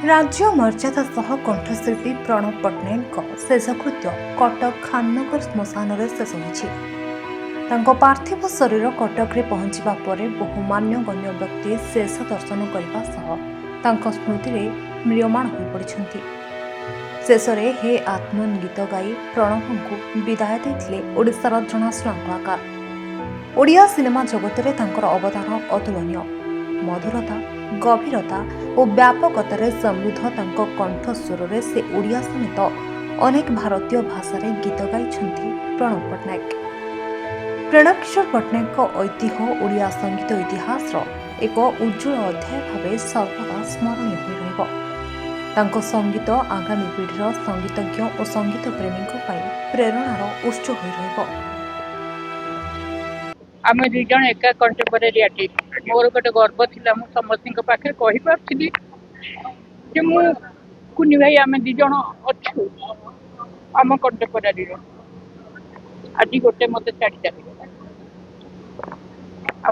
राज्य मर्यादा सह कंठशिल्पी प्रणव पट्टनायक शेषकृत्य कटक खाननगर श्मशान शेष हो पार्थिव शरीर कटक पहुंचवा पर बहु मान्यगण्य व्यक्ति शेष दर्शन करने स्मृति में म्रियमाण हो पड़ते। शेष में हे आत्मन गीत गाई प्रणव को विदाय देते ओडिशार जनाशुना कलाकार। ओडिया सिनेमा जगत में अवदान अतुलनीय। मधुरता गभीरता और व्यापकतार समृद्ध तांको कंठस्वर से ओडिया समेत अनेक भारतीय भाषा रे गीत गाई प्रणव पट्टनायक। प्रणव किशोर पट्टनायक ऐतिह्य ओडिया संगीत इतिहास एक उज्ज्वल अध्याय भाव सर्वदा स्मरणीय हो रहिबो। तांको संगीत आगामी पीढ़ीर संगीतज्ञ और संगीत प्रेमी प्रेरणार उत्स हो रहिबो। आम दुई जन एका कंटेम्पोरारी आर्टिस्ट मोर गोटे गर्व थिला मु समस्त पाखे कहि पारथिली जे मु कुनी भाई आम दुई जन अच्छु आम कंटेम्पोरारी आज गोटे मत छाड़ी चली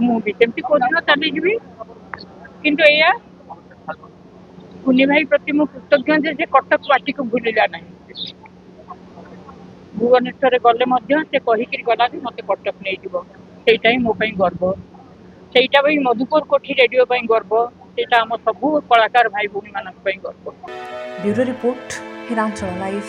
मुझे सेमती कोदिन चली जी किंतु या कुनी भाई प्रति मु कृतज्ञ जे कटक पार्टी को भूलिला ना भुवनेश्वर गले से कहीकि गला मत कटक नहीं जीव सेटा ही मो गर्व सेटा भी मधुपुर कोठी रेडियो गर्व सेटा आम सबू कलाकार भाई भूणी मान गर्व। Bureau report Hiranchal live.